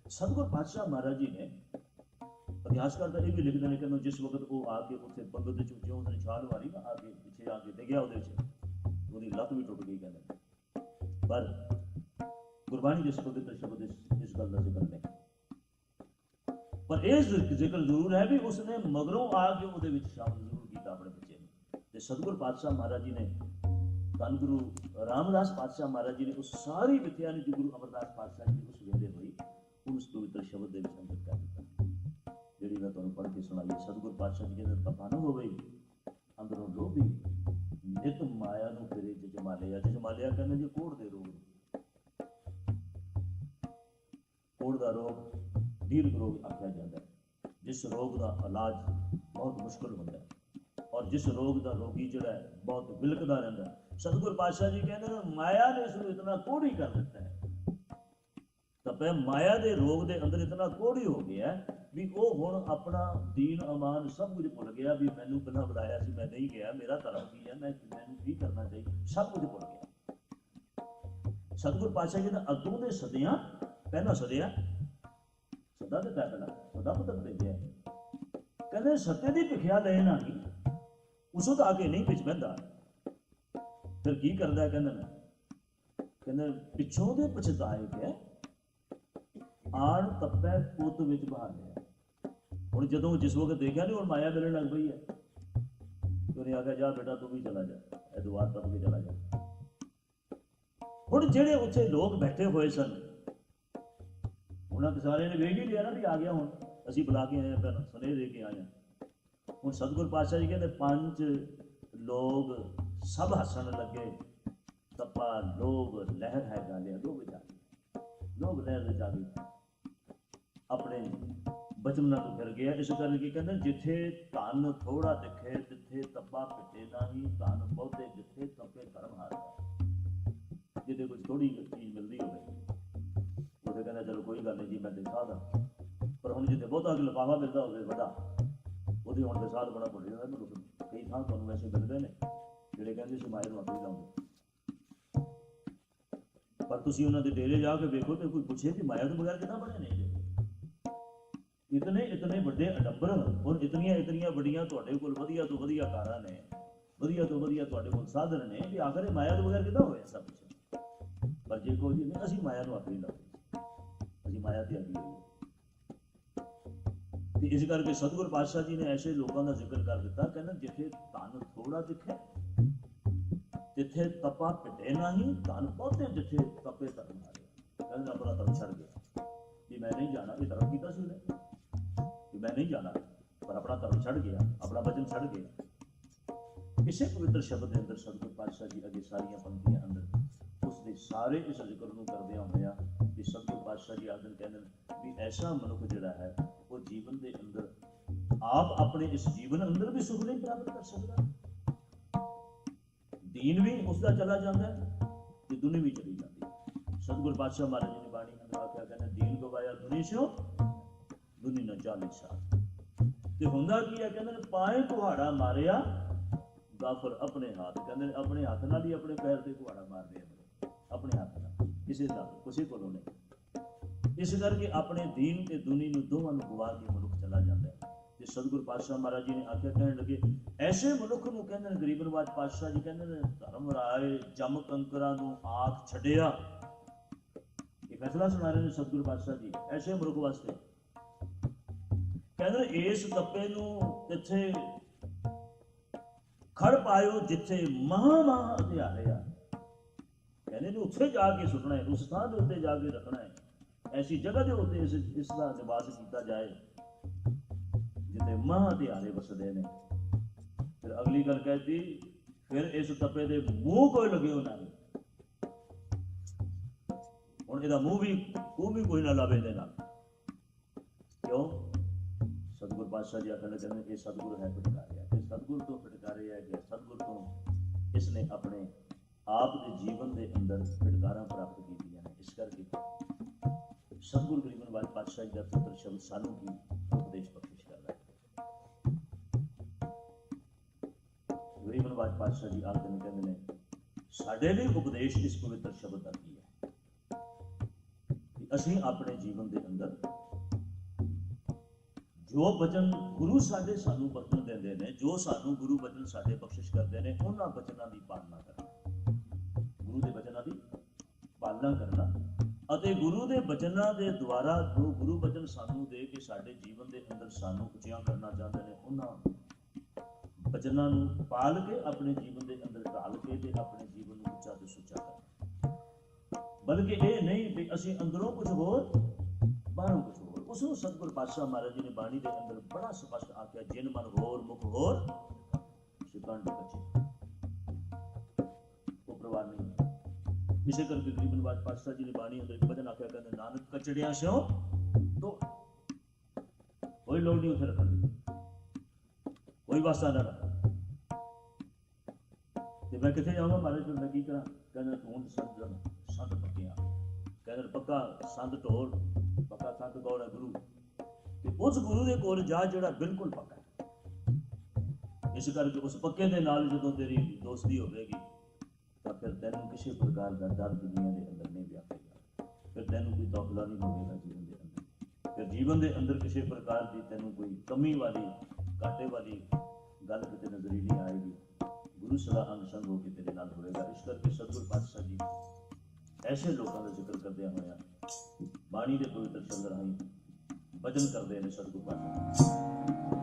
ਸਤਿਗੁਰੂ ਪਾਤਸ਼ਾਹ ਮਹਾਰਾਜ ਜੀ ਨੇ, ਇਤਿਹਾਸਕਾਰ ਤਾਂ ਇਹ ਵੀ ਲਿਖਦੇ ਨੇ, ਕਹਿੰਦੇ ਜਿਸ ਵਕਤ ਉਹ ਆ ਕੇ ਉੱਥੇ ਪੰਗਤ ਦੇ ਵਿੱਚੋਂ ਉਹਨੇ ਛਾਲ ਮਾਰੀ ਨਾ, ਆ ਕੇ ਪਿੱਛੇ ਆ ਕੇ ਡਿੱਗਿਆ ਉਹਦੇ ਵਿੱਚ, ਉਹਦੀ ਲੱਤ ਵੀ ਟੁੱਟ ਗਈ ਕਹਿੰਦੇ। ਪਰ ਗੁਰਬਾਣੀ ਦੇ ਪਵਿੱਤਰ ਸ਼ਬਦ ਇਸ ਗੱਲ ਦਾ ਜ਼ਿਕਰ ਨਹੀਂ। ਪਰ ਇਹ ਜ਼ਿਕਰ ਜ਼ਰੂਰ ਹੈ ਵੀ ਉਸਨੇ ਮਗਰੋਂ ਆ ਕੇ ਉਹਦੇ ਵਿੱਚ ਸ਼ਾਮਲ ਜ਼ਰੂਰ ਕੀਤਾ ਆਪਣੇ ਬੱਚੇ ਨੂੰ। ਤੇ ਸਤਿਗੁਰੂ ਪਾਤਸ਼ਾਹ ਮਹਾਰਾਜ ਜੀ ਨੇ, ਧੰਨ ਗੁਰੂ ਰਾਮਦਾਸ ਪਾਤਸ਼ਾਹ ਮਹਾਰਾਜ ਜੀ ਨੇ ਉਸ ਸਾਰੀ ਵਿਥਿਆ ਨੂੰ ਜੋ ਗੁਰੂ ਅਮਰਦਾਸ ਪਾਤਸ਼ਾਹ ਜੀ ਉਸ ਵੇਲੇ ਹੋਈ, ਉਸ ਪਵਿੱਤਰ ਸ਼ਬਦ ਦੇ ਵਿੱਚ ਅੰਦਰ ਕਰ ਦਿੱਤਾ, ਜਿਹੜੀ ਮੈਂ ਤੁਹਾਨੂੰ ਪੜ੍ਹ ਕੇ ਸੁਣਾਈ। ਸਤਿਗੁਰੂ ਪਾਤਸ਼ਾਹ ਜੀ ਕਹਿੰਦੇ ਤਪਾ ਨਾ ਹੋਵੇ ਅੰਦਰੋਂ ਲੋਭੀ, ਨਿਤ ਮਾਇਆ ਨੂੰ ਫਿਰੇ ਜਜਮਾਲਿਆ। ਜਜਮਾਲਿਆ ਕਹਿੰਦੇ ਜੀ ਕੋੜ ਦੇ ਰੋਗ, ਕੋੜ ਦਾ ਰੋਗ ਦੀਰਘ ਰੋਗ ਆਖਿਆ ਜਾਂਦਾ ਹੈ, ਜਿਸ ਰੋਗ ਦਾ ਇਲਾਜ ਬਹੁਤ ਮੁਸ਼ਕਲ ਹੁੰਦਾ ਹੈ ਔਰ ਜਿਸ ਰੋਗ ਦਾ ਰੋਗੀ ਜਿਹੜਾ ਹੈ ਬਹੁਤ ਵਿਲਕਦਾ ਰਹਿੰਦਾ ਹੈ। ਸਤਿਗੁਰੂ ਪਾਤਸ਼ਾਹ ਜੀ ਕਹਿੰਦੇ ਨੇ ਮਾਇਆ ਨੇ ਇਸ ਨੂੰ ਇਤਨਾ ਕੋੜੀ ਕਰ ਦਿੱਤਾ ਹੈ, ਤਪੇ ਮਾਇਆ ਦੇ ਰੋਗ ਦੇ ਅੰਦਰ ਇਤਨਾ ਕੋੜੀ ਹੋ ਗਿਆ ਵੀ ਉਹ ਹੁਣ ਆਪਣਾ ਦੀਨ ਅਮਾਨ ਸਭ ਕੁਝ ਭੁੱਲ ਗਿਆ ਵੀ ਮੈਨੂੰ ਬਿਨਾਂ ਬੁਲਾਇਆ ਸੀ, ਮੈਂ ਨਹੀਂ ਗਿਆ, ਮੇਰਾ ਧਰਮ ਕੀ ਹੈ, ਮੈਨੂੰ ਕੀ ਕਰਨਾ ਚਾਹੀਦਾ, ਸਭ ਕੁਝ ਭੁੱਲ ਗਿਆ। ਸਤਿਗੁਰੂ ਪਾਤਸ਼ਾਹ ਜੀ ਨੇ ਅੱਗੋਂ ਦੇ ਸਦਿਆਂ, ਪਹਿਲਾ ਸਦਿਆ ਸਦਾ ਦੇ ਪਹਿਲਾ ਸਦਾ ਪੁੱਤਰ ਭੇਜਿਆ, ਕਹਿੰਦੇ ਸੱਤੇ ਦੀ ਭਿਖਿਆ ਲੈ ਨਾ ਹੀ ਉਸੋਂ ਤਾਂ ਆ ਕੇ ਨਹੀਂ ਵਿੱਚ ਬਹਿੰਦਾ। ਫਿਰ ਕੀ ਕਰਦਾ, ਕਹਿੰਦੇ ਪਿੱਛੋਂ ਦੇ ਪਛਤਾਏ ਕੇ ਆਣ ਤੱਪੈ ਪੁੱਤ ਵਿੱਚ ਬਹਾ ਲਿਆ। ਹੁਣ ਜਦੋਂ ਜਿਸ ਵਕਤ ਦੇਖਿਆ ਨਹੀਂ ਹੁਣ ਮਾਇਆ ਮਿਲਣ ਲੱਗ ਪਈ ਹੈ, ਉਹਨੇ ਆਖਿਆ ਜਾ ਬੇਟਾ ਤੂੰ ਵੀ ਚਲਾ ਜਾ, ਇਹ ਦੁਆਰ ਤੱਕ ਕੇ ਚਲਾ ਜਾ। ਹੁਣ ਜਿਹੜੇ ਉੱਥੇ ਲੋਕ ਬੈਠੇ ਹੋਏ ਸਨ, ਉਹਨਾਂ ਦੇ ਸਾਰਿਆਂ ਨੇ ਵੇਖ ਹੀ ਲਿਆ ਨਾ ਵੀ ਆ ਗਿਆ, ਹੁਣ ਅਸੀਂ ਬੁਲਾ ਕੇ ਆਏ ਹਾਂ, ਸੁਨੇਹੇ ਦੇ ਕੇ ਆਏ ਹਾਂ। ਹੁਣ ਸਤਿਗੁਰੂ ਪਾਤਸ਼ਾਹ ਜੀ ਕਹਿੰਦੇ ਪੰਜ ਲੋਕ ਸਭ ਹੱਸਣ ਲੱਗੇ, ਤਪਾ ਲੋਭ ਲਹਿਰ ਹੈ ਗਾਲਿਆ, ਲੋਭ ਜਾ ਲੋਭ ਲਹਿਰ ਜਾ ਗਈ, ਆਪਣੇ ਬਚਨਾਂ ਤੋਂ ਫਿਰ ਗਿਆ। ਇਸ ਕਰਕੇ ਕਹਿੰਦੇ ਜਿੱਥੇ ਧਨ ਥੋੜਾ ਦਿਖੇ ਤਿੱਥੇ ਤਪਾ ਪਿੱਟੇ ਨਹੀਂ, ਧਨ ਬਹੁਤੇ ਜਿੱਥੇ ਤਪੇ ਧਰਮ ਹਾਰ। ਜਿਹਦੇ ਕੁਝ ਥੋੜੀ ਚੀਜ਼ ਮਿਲਦੀ ਹੋਵੇ ਉਹਦੇ ਕਹਿੰਦਾ ਚਲੋ ਕੋਈ ਗੱਲ ਨਹੀਂ ਜੀ ਮੈਂ ਦਿਖਾ ਦਾਂ, ਪਰ ਹੁਣ ਜਿੱਥੇ ਬਹੁਤਾ ਲਿਫਾਫਾ ਮਿਲਦਾ ਹੋਵੇ ਵੱਡਾ, ਉਹਦੀ ਹੁਣ ਵਿਸਾਲ ਬੜਾ ਭੁੱਲ ਜਾਂਦਾ। ਮੈਨੂੰ ਕਈ ਥਾਂ ਤੁਹਾਨੂੰ ਵੈਸੇ ਮਿਲਦੇ ਨੇ ਜਿਹੜੇ ਕਹਿੰਦੇ ਸੀ ਮਾਇਆ ਨੂੰ ਆਪਣੀ ਲਾਉਂਦੇ, ਪਰ ਤੁਸੀਂ ਉਹਨਾਂ ਦੇ ਡੇਰੇ ਜਾ ਕੇ ਵੇਖੋ ਤੇ ਕੋਈ ਪੁੱਛੇ ਕਿ ਮਾਇਆ ਤੋਂ ਬਗੈਰ ਕਿੱਦਾਂ ਬਣੇ ਨੇ ਇਤਨੇ ਵੱਡੇ ਅਡੰਬਰ ਔਰ ਇਤਨੀਆਂ ਵੱਡੀਆਂ ਤੁਹਾਡੇ ਕੋਲ ਵਧੀਆ ਤੋਂ ਵਧੀਆ ਕਾਰਾਂ ਨੇ, ਵਧੀਆ ਤੋਂ ਵਧੀਆ ਤੁਹਾਡੇ ਕੋਲ ਸਾਧਨ ਨੇ, ਵੀ ਆਖਰ ਇਹ ਮਾਇਆ ਤੋਂ ਬਗੈਰ ਕਿੱਦਾਂ ਹੋਇਆ ਸਭ ਕੁਛ। ਪਰ ਜੇ ਕੋਈ ਜੀ ਨਹੀਂ, ਅਸੀਂ ਮਾਇਆ ਨੂੰ ਆਪਣੀ ਲਾਉਂਦੇ, ਅਸੀਂ ਮਾਇਆ ਤੇ ਆਦੀ ਹੋਈ। ਤੇ ਇਸ ਕਰਕੇ ਸਤਿਗੁਰੂ ਪਾਤਸ਼ਾਹ ਜੀ ਨੇ ਐਸੇ ਲੋਕਾਂ ਦਾ ਜ਼ਿਕਰ ਕਰ ਦਿੱਤਾ, ਕਹਿੰਦੇ ਜਿੱਥੇ ਧਨ ਥੋੜਾ ਦਿਖੇ ਜਿੱਥੇ ਤਪਾ ਪਿੱਟੇ ਨਹੀਂ, ਧਨ ਬਹੁਤੇ ਜਿੱਥੇ ਤਪੇ ਧਰਮ ਹਾਰੇ। ਕਹਿੰਦੇ ਆਪਣਾ ਧਰਮ ਛੱਡ ਗਿਆ ਵੀ ਮੈਂ ਨਹੀਂ ਜਾਣਾ, ਇਹ ਧਰਮ ਕੀਤਾ ਸੀ ਉਹਨੇ ਵੀ ਮੈਂ ਨਹੀਂ ਜਾਣਾ, ਪਰ ਆਪਣਾ ਧਰਮ ਛੱਡ ਗਿਆ, ਆਪਣਾ ਵਚਨ ਛੱਡ ਗਿਆ। ਇਸੇ ਪਵਿੱਤਰ ਸ਼ਬਦ ਦੇ ਅੰਦਰ ਸਤਿਗੁਰੂ ਪਾਤਸ਼ਾਹ ਜੀ ਅੱਗੇ ਸਾਰੀਆਂ ਪੰਕਤੀਆਂ ਅੰਦਰ ਉਸਦੇ ਸਾਰੇ ਇਸ ਜ਼ਿਕਰ ਨੂੰ ਕਰਦਿਆਂ ਹੋਇਆ ਵੀ ਸਤਿਗੁਰੂ ਪਾਤਸ਼ਾਹ ਜੀ ਆਖਦੇ ਕਹਿੰਦੇ ਵੀ ਐਸਾ ਮਨੁੱਖ ਜਿਹੜਾ ਹੈ ਉਹ ਜੀਵਨ ਦੇ ਅੰਦਰ ਆਪ ਆਪਣੇ ਇਸ ਜੀਵਨ ਅੰਦਰ ਵੀ ਸੁਖ ਨਹੀਂ ਪ੍ਰਾਪਤ ਕਰ ਸਕਦਾ, ਦੀਨ ਵੀ ਉਸਦਾ ਚਲਾ ਜਾਂਦਾ ਤੇ ਦੁਨੀ ਵੀ ਚਲੀ ਜਾਂਦੀ। ਸਤਿਗੁਰੂ ਪਾਤਸ਼ਾਹ ਮਹਾਰਾਜ ਜੀ ਨੇ ਬਾਣੀ ਅੰਦਰ ਆਖਿਆ, ਕਹਿੰਦੇ ਦੀਨ ਗਵਾਇਆ ਦੁਨੀ ਸਿਓ ਦੁਨੀ ਨਾ ਚਾਲੇ ਸਾਥ। ਤੇ ਹੁੰਦਾ ਕੀ ਹੈ, ਕਹਿੰਦੇ ਨੇ ਪਾਏ ਕੁਹਾੜਾ ਮਾਰਿਆ ਗਾਫਰ ਆਪਣੇ ਹੱਥ, ਕਹਿੰਦੇ ਆਪਣੇ ਹੱਥ ਨਾਲ ਹੀ ਆਪਣੇ ਪੈਰ ਤੇ ਕੁਹਾੜਾ ਮਾਰਦੇ ਆ, ਆਪਣੇ ਹੱਥ ਨਾਲ, ਕਿਸੇ ਕੋਲੋਂ ਨਹੀਂ। इस करके अपने दीन ते दुनी नूं दोवां नूं गवा के मनुख चला जाता है। ते सतगुरु पातशाह महाराज जी ने आख्या, कहने लगे ऐसे मनुख नूं कहंदे ने, गरीब नवाज पातशाह जी कहंदे ने, धर्म राय जम कंकरां नूं आख छड्डिया। ये फैसला सुना रहे ने सतगुरु पातशाह जी ऐसे मनुख वास्ते। कहंदे इस तप्पे नूं तिथे खड़ पायो जिथे महा महा अंधियारे आ। कहने ने उत्थे जाके सुटना है, उस स्थान के उत्ते जाके रखना है, ऐसी जगह के उत्ते इसका निवास किया जाए जिथे महा अंधियारे वसदे ने। फिर अगली गल कहती, फिर इस तप्पे दे मूंह कोई लगे ना, हुण इहदा मूंह भी कोई ना लावे दे नाल। क्यों? सतगुरु पातशाह जी आखण लगे ये सतगुरु है फिटकारिया, ये सतगुरु तो फिटकारे है कि सतगुरु तो इसने अपने आप के जीवन के अंदर फिटकारां प्राप्त कीतियां ने। इस करके सतगुरु गरीब नवाज पातशाह जी का पुत्र शब्द सानू की उपदेश बख्शिश करता है। गरीब नवाज पातशाह जी आखदे ने, कहंदे ने साडे लिए उपदेश इस पवित्र शब्द का की है कि असीं अपने जीवन के अंदर जो बचन गुरु साडे सानू बचन देंदे ने, जो सानू गुरु बचन साडे बख्शिश करते हैं, उन्हां बचनां दी पालना करना, गुरु के बचनों की पालना करना, ਅਤੇ गुरु के बचनों के द्वारा जो गुरु बचन सानू दे के साडे जीवन के अंदर सानू उचिया करना चाहते हैं, उन्हां बचनों नूं पाल के अपने जीवन के अंदर ढाल के ते अपने जीवन नूं उच्चा ते सुच्चा करना। बल्कि ये नहीं भी असीं अंदरों कुछ होर बाहरों कुछ होर। उसनूं सतगुरु पातशाह महाराज जी ने बाणी के अंदर बड़ा स्पष्ट आख्या, जिन मन होर मुख होर शिकंड कच्ची, वो प्रवाह नहीं। इसे करके गरीब नवाज पातशाह जी ने बाणी अंदर एक भजन आख्या, कहते नानक कचड़िया स्यों तो कोई लोग नहीं उसे रखने दी, कोई वास्ता ना रखा। मैं कितने जाऊंगा महाराज फिर मैं की करा? कहते तू समझ संत पक्किया, कहते पक्का संत ढोल, पक्का संत गौर है गुरु, ते उस गुरु के कोल जा जिहड़ा बिल्कुल पक्का है। इस करके उस पक्के दे नाल जदों तेरी दोस्ती होगी तो फिर तेनों किसी प्रकार का डर दुनिया के अंदर नहीं व्यापेगा, फिर तेनों कोई दौखला नहीं होगा जीवन के अंदर, फिर जीवन के अंदर किसी प्रकार की तेनों कोई कमी वाली घाटे वाली गल कितने नजरी नहीं आएगी। गुरु सदा अंग संग होकर तेरे नाल होएगा। इस करके सतगुरु पातशाह जी ऐसे लोगों का जिक्र करते हुए बाणी के पवित्र शब्द राही भजन करते हैं सतगुरु पातशाह।